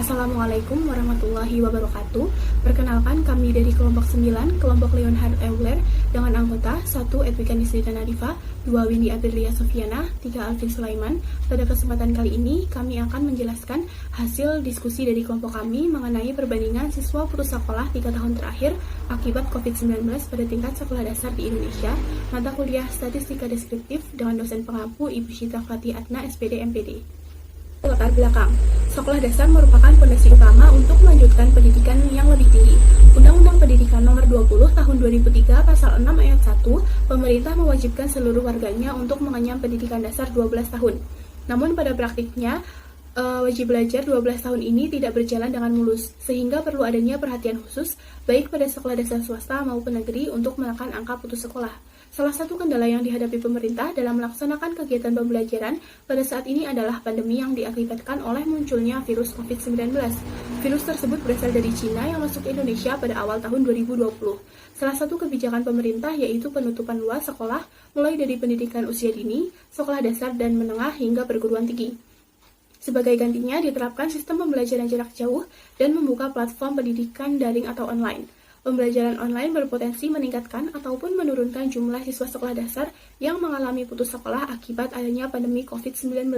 Assalamualaikum warahmatullahi wabarakatuh. Perkenalkan, kami dari kelompok 9, kelompok Leonhard Euler dengan anggota 1. Edwika Nisrita Nadifa, 2. Windy Aprilia Sofiana, 3. Alvin Sulaiman. Pada kesempatan kali ini, kami akan menjelaskan hasil diskusi dari kelompok kami mengenai perbandingan siswa putus sekolah 3 tahun terakhir akibat COVID-19 pada tingkat sekolah dasar di Indonesia, mata kuliah Statistika Deskriptif dengan dosen pengampu Ibu Syitra Fati Atna, SPD MPD. Latar belakang. Sekolah dasar merupakan fondasi utama untuk melanjutkan pendidikan yang lebih tinggi. Undang-Undang Pendidikan Nomor 20 Tahun 2003 Pasal 6 Ayat 1, pemerintah mewajibkan seluruh warganya untuk mengenyam pendidikan dasar 12 tahun. Namun pada praktiknya, wajib belajar 12 tahun ini tidak berjalan dengan mulus, sehingga perlu adanya perhatian khusus baik pada sekolah dasar swasta maupun negeri untuk menekan angka putus sekolah. Salah satu kendala yang dihadapi pemerintah dalam melaksanakan kegiatan pembelajaran pada saat ini adalah pandemi yang diakibatkan oleh munculnya virus COVID-19. Virus tersebut berasal dari Cina yang masuk ke Indonesia pada awal tahun 2020. Salah satu kebijakan pemerintah yaitu penutupan luas sekolah mulai dari pendidikan usia dini, sekolah dasar dan menengah hingga perguruan tinggi. Sebagai gantinya diterapkan sistem pembelajaran jarak jauh dan membuka platform pendidikan daring atau online. Pembelajaran online berpotensi meningkatkan ataupun menurunkan jumlah siswa sekolah dasar yang mengalami putus sekolah akibat adanya pandemi COVID-19.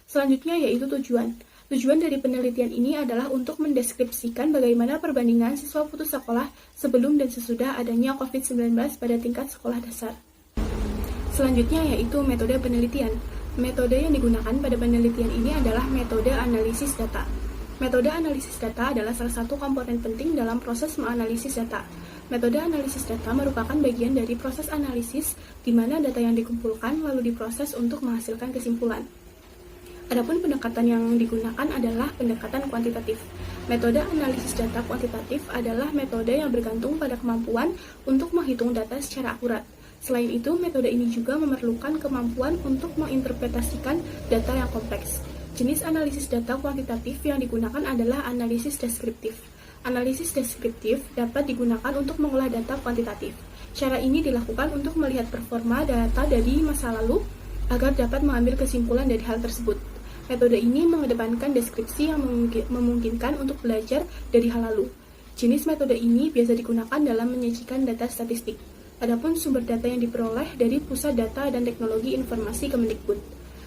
Selanjutnya yaitu tujuan. Tujuan dari penelitian ini adalah untuk mendeskripsikan bagaimana perbandingan siswa putus sekolah sebelum dan sesudah adanya COVID-19 pada tingkat sekolah dasar. Selanjutnya yaitu metode penelitian. Metode yang digunakan pada penelitian ini adalah metode analisis data. Metode analisis data adalah salah satu komponen penting dalam proses menganalisis data. Metode analisis data merupakan bagian dari proses analisis di mana data yang dikumpulkan lalu diproses untuk menghasilkan kesimpulan. Adapun pendekatan yang digunakan adalah pendekatan kuantitatif. Metode analisis data kuantitatif adalah metode yang bergantung pada kemampuan untuk menghitung data secara akurat. Selain itu, metode ini juga memerlukan kemampuan untuk menginterpretasikan data yang kompleks. Jenis analisis data kuantitatif yang digunakan adalah analisis deskriptif. Analisis deskriptif dapat digunakan untuk mengolah data kuantitatif. Cara ini dilakukan untuk melihat performa data dari masa lalu agar dapat mengambil kesimpulan dari hal tersebut. Metode ini mengedepankan deskripsi yang memungkinkan untuk belajar dari hal lalu. Jenis metode ini biasa digunakan dalam menyajikan data statistik. Adapun sumber data yang diperoleh dari Pusat Data dan Teknologi Informasi Kemendikbud.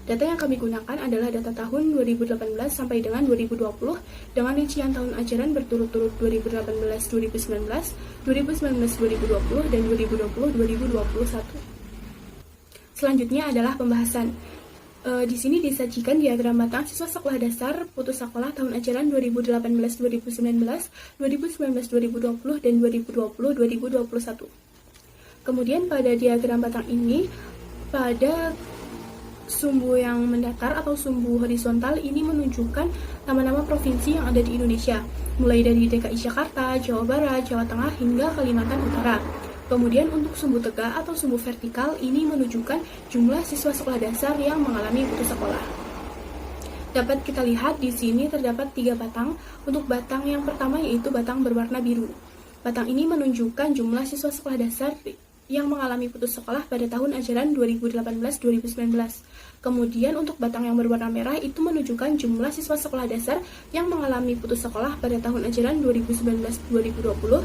Data yang kami gunakan adalah data tahun 2018 sampai dengan 2020 dengan rincian tahun ajaran berturut-turut 2018-2019, 2019-2020, dan 2020-2021. Selanjutnya adalah pembahasan. Di sini disajikan diagram batang siswa sekolah dasar putus sekolah tahun ajaran 2018-2019, 2019-2020, dan 2020-2021. Kemudian pada diagram batang ini, pada sumbu yang mendatar atau sumbu horizontal ini menunjukkan nama-nama provinsi yang ada di Indonesia, mulai dari DKI Jakarta, Jawa Barat, Jawa Tengah, hingga Kalimantan Utara. Kemudian untuk sumbu tegak atau sumbu vertikal ini menunjukkan jumlah siswa sekolah dasar yang mengalami putus sekolah. Dapat kita lihat di sini terdapat 3 batang. Untuk batang yang pertama yaitu batang berwarna biru. Batang ini menunjukkan jumlah siswa sekolah dasar yang mengalami putus sekolah pada tahun ajaran 2018-2019. Kemudian untuk batang yang berwarna merah itu menunjukkan jumlah siswa sekolah dasar yang mengalami putus sekolah pada tahun ajaran 2019-2020.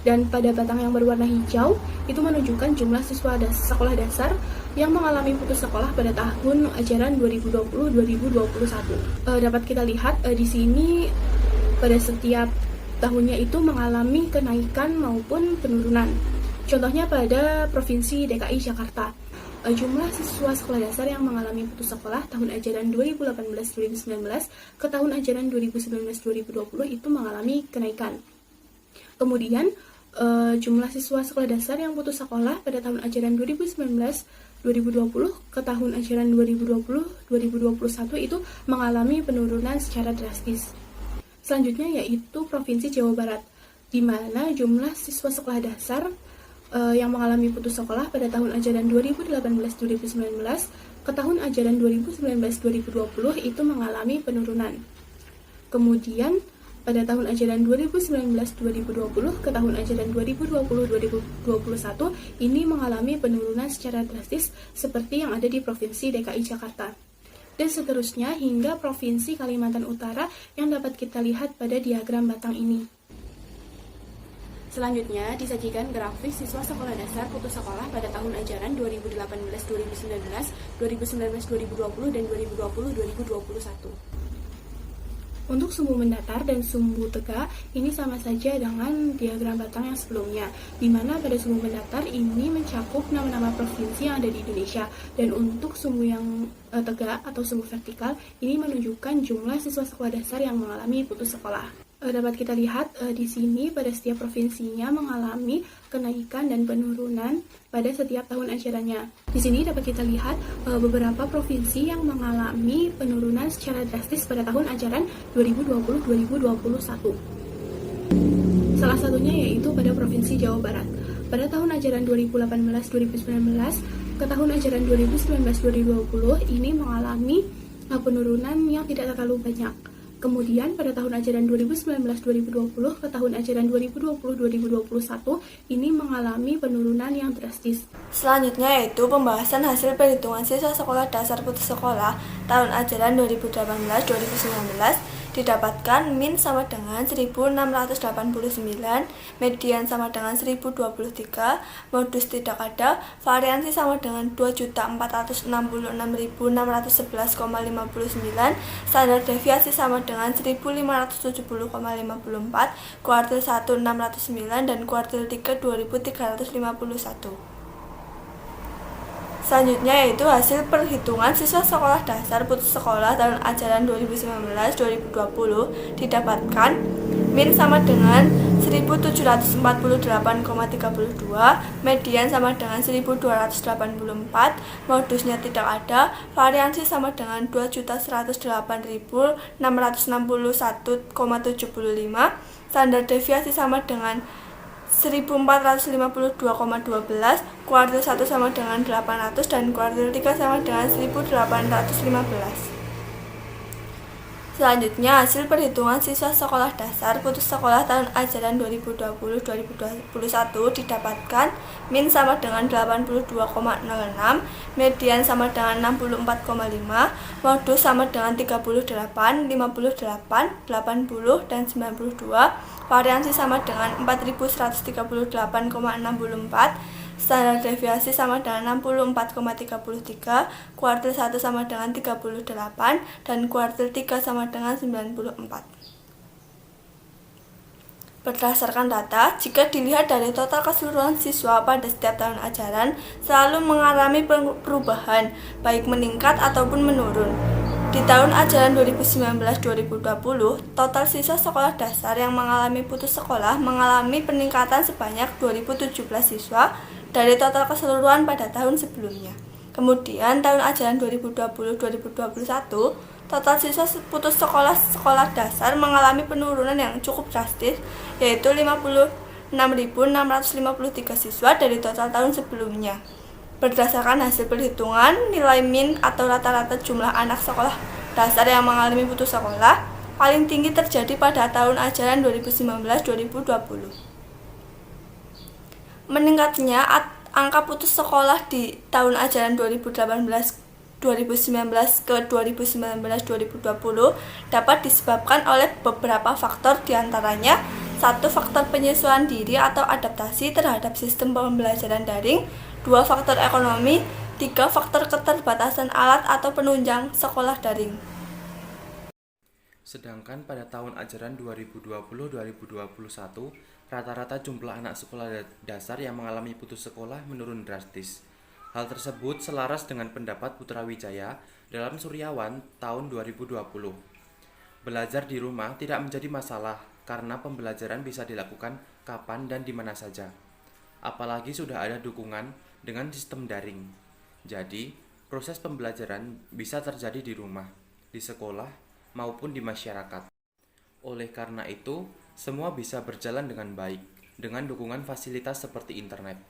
Dan pada batang yang berwarna hijau itu menunjukkan jumlah siswa sekolah dasar yang mengalami putus sekolah pada tahun ajaran 2020-2021. Dapat kita lihat di sini pada setiap tahunnya itu mengalami kenaikan maupun penurunan. Contohnya pada Provinsi DKI Jakarta, jumlah siswa sekolah dasar yang mengalami putus sekolah tahun ajaran 2018-2019 ke tahun ajaran 2019-2020 itu mengalami kenaikan. Kemudian, jumlah siswa sekolah dasar yang putus sekolah pada tahun ajaran 2019-2020 ke tahun ajaran 2020-2021 itu mengalami penurunan secara drastis. Selanjutnya yaitu Provinsi Jawa Barat, di mana jumlah siswa sekolah dasar yang mengalami putus sekolah pada tahun ajaran 2018-2019 ke tahun ajaran 2019-2020 itu mengalami penurunan. Kemudian pada tahun ajaran 2019-2020 ke tahun ajaran 2020-2021 ini mengalami penurunan secara drastis seperti yang ada di Provinsi DKI Jakarta. dan seterusnya hingga Provinsi Kalimantan Utara yang dapat kita lihat pada diagram batang ini. Selanjutnya, disajikan grafik siswa sekolah dasar putus sekolah pada tahun ajaran 2018-2019, 2019-2020, dan 2020-2021. Untuk sumbu mendatar dan sumbu tegak, ini sama saja dengan diagram batang yang sebelumnya, di mana pada sumbu mendatar ini mencakup nama-nama provinsi yang ada di Indonesia, dan untuk sumbu yang tegak atau sumbu vertikal, ini menunjukkan jumlah siswa sekolah dasar yang mengalami putus sekolah. Dapat kita lihat di sini pada setiap provinsinya mengalami kenaikan dan penurunan pada setiap tahun ajarannya. Di sini dapat kita lihat beberapa provinsi yang mengalami penurunan secara drastis pada tahun ajaran 2020-2021. Salah satunya yaitu pada Provinsi Jawa Barat. Pada tahun ajaran 2018-2019 ke tahun ajaran 2019-2020 ini mengalami penurunan yang tidak terlalu banyak. Kemudian pada tahun ajaran 2019-2020 ke tahun ajaran 2020-2021 ini mengalami penurunan yang drastis. Selanjutnya yaitu pembahasan hasil perhitungan siswa sekolah dasar putus sekolah tahun ajaran 2018-2019 didapatkan min sama dengan 1689, median sama dengan 1023, modus tidak ada, variansi sama dengan 2.466.611,59, standar deviasi sama dengan 1.570,54, kuartil 1 609 dan kuartil 3 2351. Selanjutnya yaitu hasil perhitungan siswa sekolah dasar putus sekolah tahun ajaran 2019-2020 didapatkan min sama dengan 1748,32, median sama dengan 1284, modusnya tidak ada, variansi sama dengan 2.108.661,75, standar deviasi sama dengan 1452,12, kuartil 1 sama dengan 800 dan kuartil 3 sama dengan 1815. Selanjutnya, hasil perhitungan siswa sekolah dasar putus sekolah tahun ajaran 2020-2021 didapatkan min sama dengan 82,06, median sama dengan 64,5, modus sama dengan 38, 58, 80, dan 92, variansi sama dengan 4138,64, standar deviasi sama dengan 64,33, kuartil 1 sama dengan 38, dan kuartil 3 sama dengan 94. Berdasarkan data, jika dilihat dari total keseluruhan siswa pada setiap tahun ajaran, selalu mengalami perubahan, baik meningkat ataupun menurun. Di tahun ajaran 2019-2020, total siswa sekolah dasar yang mengalami putus sekolah mengalami peningkatan sebanyak 2017 siswa dari total keseluruhan pada tahun sebelumnya. Kemudian tahun ajaran 2020-2021, total siswa putus sekolah dasar mengalami penurunan yang cukup drastis, yaitu 56.653 siswa dari total tahun sebelumnya. Berdasarkan hasil perhitungan, nilai min atau rata-rata jumlah anak sekolah dasar yang mengalami putus sekolah paling tinggi terjadi pada tahun ajaran 2019-2020. Meningkatnya angka putus sekolah di tahun ajaran 2018-2019 ke 2019-2020 dapat disebabkan oleh beberapa faktor, diantaranya 1. Faktor penyesuaian diri atau adaptasi terhadap sistem pembelajaran daring, 2. Faktor ekonomi, 3. Faktor keterbatasan alat atau penunjang sekolah daring. Sedangkan pada tahun ajaran 2020-2021, rata-rata jumlah anak sekolah dasar yang mengalami putus sekolah menurun drastis. Hal tersebut selaras dengan pendapat Putra Wijaya dalam Suryawan tahun 2020. Belajar di rumah tidak menjadi masalah karena pembelajaran bisa dilakukan kapan dan di mana saja. Apalagi sudah ada dukungan dengan sistem daring. Jadi, proses pembelajaran bisa terjadi di rumah, di sekolah, maupun di masyarakat. Oleh karena itu, semua bisa berjalan dengan baik, dengan dukungan fasilitas seperti internet.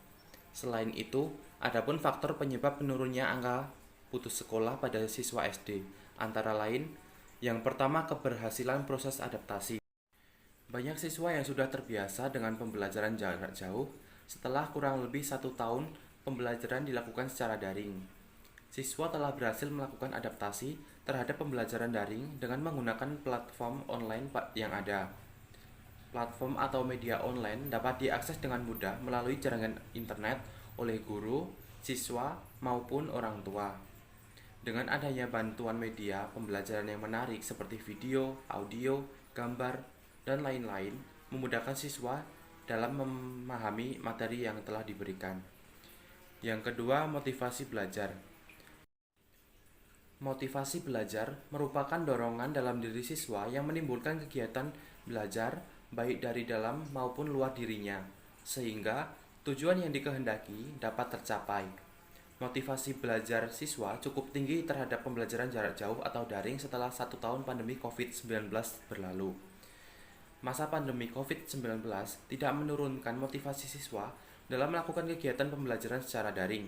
Selain itu, adapun faktor penyebab menurunnya angka putus sekolah pada siswa SD, antara lain, yang pertama keberhasilan proses adaptasi. Banyak siswa yang sudah terbiasa dengan pembelajaran jarak jauh, setelah kurang lebih 1 tahun pembelajaran dilakukan secara daring. Siswa telah berhasil melakukan adaptasi terhadap pembelajaran daring dengan menggunakan platform online yang ada. Platform atau media online dapat diakses dengan mudah melalui jaringan internet oleh guru, siswa, maupun orang tua. Dengan adanya bantuan media pembelajaran yang menarik seperti video, audio, gambar, dan lain-lain, memudahkan siswa dalam memahami materi yang telah diberikan. Yang kedua, motivasi belajar. Motivasi belajar merupakan dorongan dalam diri siswa yang menimbulkan kegiatan belajar baik dari dalam maupun luar dirinya, sehingga tujuan yang dikehendaki dapat tercapai. Motivasi belajar siswa cukup tinggi terhadap pembelajaran jarak jauh atau daring setelah 1 tahun pandemi COVID-19 berlalu. Masa pandemi COVID-19 tidak menurunkan motivasi siswa dalam melakukan kegiatan pembelajaran secara daring.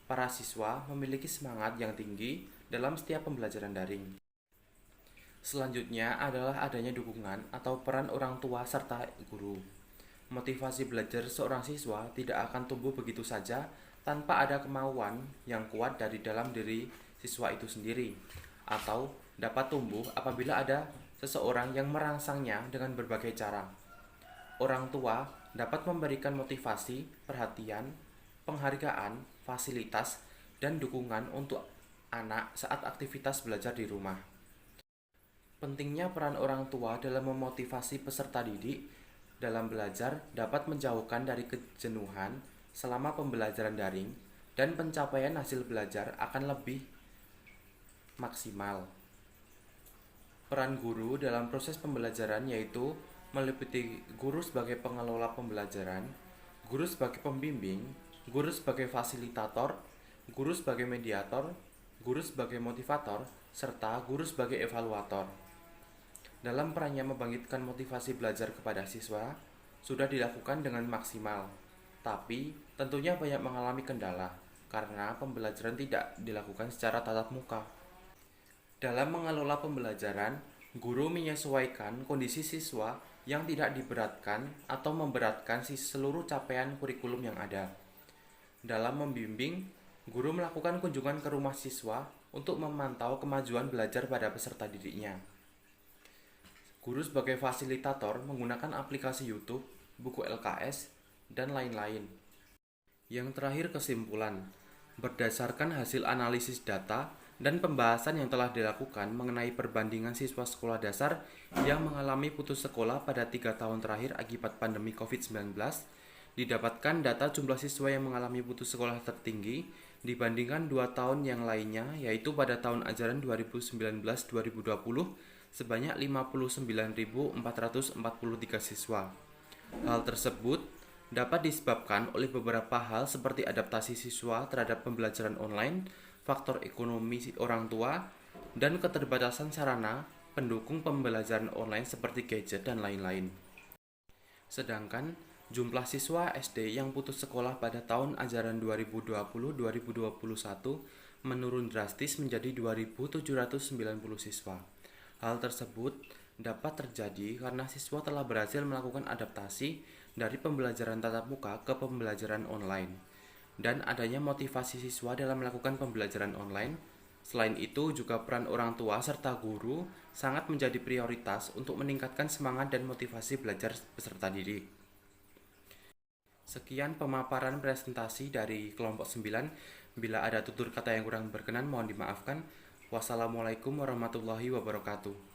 Para siswa memiliki semangat yang tinggi dalam setiap pembelajaran daring. Selanjutnya adalah adanya dukungan atau peran orang tua serta guru. Motivasi belajar seorang siswa tidak akan tumbuh begitu saja tanpa ada kemauan yang kuat dari dalam diri siswa itu sendiri, atau dapat tumbuh apabila ada seseorang yang merangsangnya dengan berbagai cara. Orang tua dapat memberikan motivasi, perhatian, penghargaan, fasilitas, dan dukungan untuk anak saat aktivitas belajar di rumah. Pentingnya peran orang tua dalam memotivasi peserta didik dalam belajar dapat menjauhkan dari kejenuhan selama pembelajaran daring, dan pencapaian hasil belajar akan lebih maksimal. Peran guru dalam proses pembelajaran yaitu meliputi guru sebagai pengelola pembelajaran, guru sebagai pembimbing, guru sebagai fasilitator, guru sebagai mediator, guru sebagai motivator, serta guru sebagai evaluator. Dalam perannya membangkitkan motivasi belajar kepada siswa, sudah dilakukan dengan maksimal, tapi tentunya banyak mengalami kendala karena pembelajaran tidak dilakukan secara tatap muka. Dalam mengelola pembelajaran, guru menyesuaikan kondisi siswa yang tidak diberatkan atau memberatkan seluruh capaian kurikulum yang ada. Dalam membimbing, guru melakukan kunjungan ke rumah siswa untuk memantau kemajuan belajar pada peserta didiknya. Guru sebagai fasilitator menggunakan aplikasi YouTube, buku LKS, dan lain-lain. Yang terakhir, kesimpulan. Berdasarkan hasil analisis data dan pembahasan yang telah dilakukan mengenai perbandingan siswa sekolah dasar yang mengalami putus sekolah pada 3 tahun terakhir akibat pandemi COVID-19, didapatkan data jumlah siswa yang mengalami putus sekolah tertinggi dibandingkan 2 tahun yang lainnya, yaitu pada tahun ajaran 2019-2020 sebanyak 59.443 siswa. Hal tersebut dapat disebabkan oleh beberapa hal seperti adaptasi siswa terhadap pembelajaran online, faktor ekonomi orang tua, dan keterbatasan sarana pendukung pembelajaran online seperti gadget dan lain-lain. Sedangkan jumlah siswa SD yang putus sekolah pada tahun ajaran 2020-2021 menurun drastis menjadi 2.790 siswa. Hal tersebut dapat terjadi karena siswa telah berhasil melakukan adaptasi dari pembelajaran tatap muka ke pembelajaran online, dan adanya motivasi siswa dalam melakukan pembelajaran online. Selain itu, juga peran orang tua serta guru sangat menjadi prioritas untuk meningkatkan semangat dan motivasi belajar peserta didik. Sekian pemaparan presentasi dari kelompok 9. Bila ada tutur kata yang kurang berkenan, mohon dimaafkan. Wassalamualaikum warahmatullahi wabarakatuh.